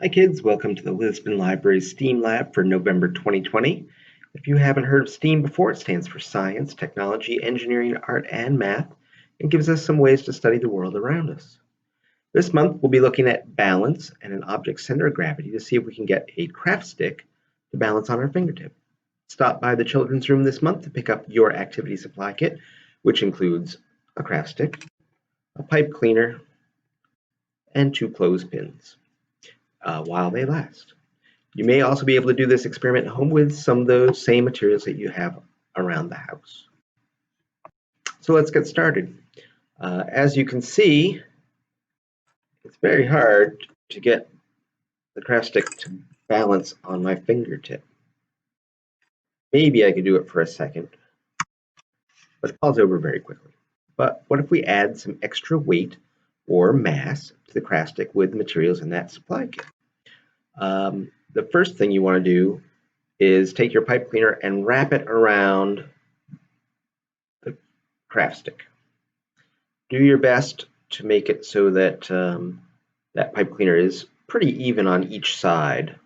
Hi kids, welcome to the Lisbon Library STEAM Lab for November 2020. If you haven't heard of STEAM before, it stands for Science, Technology, Engineering, Art, and Math, and gives us some ways to study the world around us. This month we'll be looking at balance and an object's center of gravity to see if we can get a craft stick to balance on our fingertip. Stop by the children's room this month to pick up your activity supply kit, which includes a craft stick, a pipe cleaner, and 2 clothespins. While they last. You may also be able to do this experiment at home with some of those same materials that you have around the house. So let's get started. As you can see, it's very hard to get the craft stick to balance on my fingertip. Maybe I could do it for a second, but it falls over very quickly. But what if we add some extra weight or mass to the craft stick with the materials in that supply kit? The first thing you want to do is take your pipe cleaner and wrap it around the craft stick. Do your best to make it so that that pipe cleaner is pretty even on each side.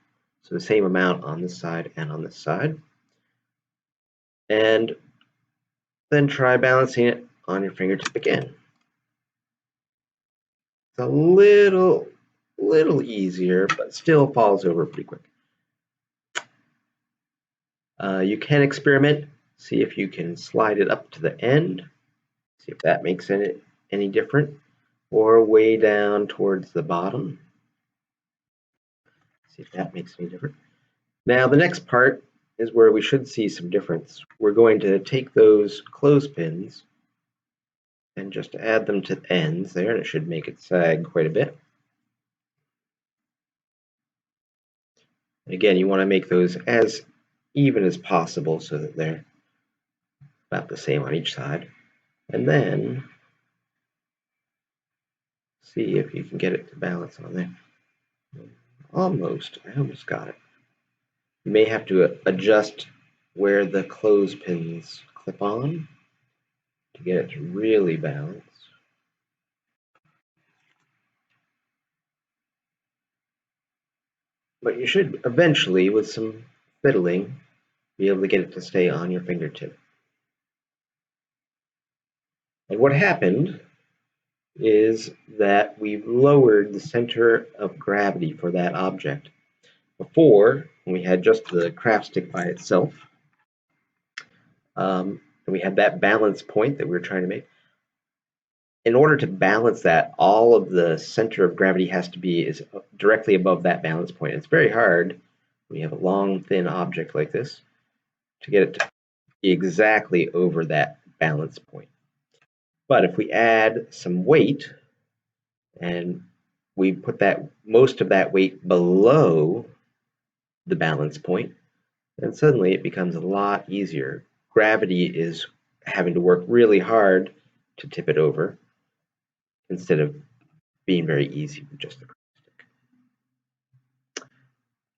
So the same amount on this side and on this side. And then try balancing it on your fingertip again. It's a little easier, but still falls over pretty quick. You can experiment, see if you can slide it up to the end, see if that makes any different, or way down towards the bottom. See if that makes any difference. Now the next part is where we should see some difference. We're going to take those clothespins and just add them to the ends there, and it should make it sag quite a bit. And again, you want to make those as even as possible so that they're about the same on each side. And then see if you can get it to balance on there. I almost got it. You may have to adjust where the clothespins clip on to get it to really balance. But you should eventually, with some fiddling, be able to get it to stay on your fingertip. And what happened is that we've lowered the center of gravity for that object. Before, when we had just the craft stick by itself, and we had that balance point that we were trying to make, in order to balance that, all of the center of gravity has to be directly above that balance point. It's very hard when you have a long, thin object like this to get it to be exactly over that balance point. But if we add some weight and we put most of that weight below the balance point, then suddenly it becomes a lot easier. Gravity is having to work really hard to tip it over instead of being very easy with just the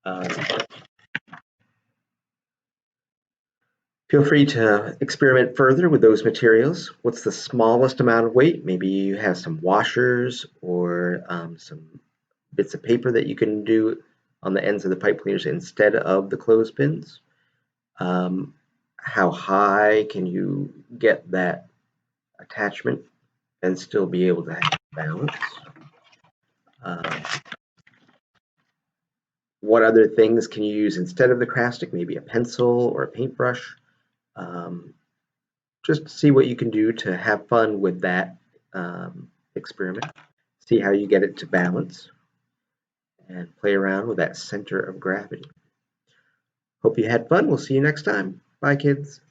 craft stick. Feel free to experiment further with those materials. What's the smallest amount of weight? Maybe you have some washers or some bits of paper that you can do on the ends of the pipe cleaners instead of the clothespins. How high can you get that attachment and still be able to have balance? What other things can you use instead of the craft stick? Maybe a pencil or a paintbrush. Just see what you can do to have fun with that experiment. See how you get it to balance and play around with that center of gravity. Hope you had fun. We'll see you next time. Bye, kids.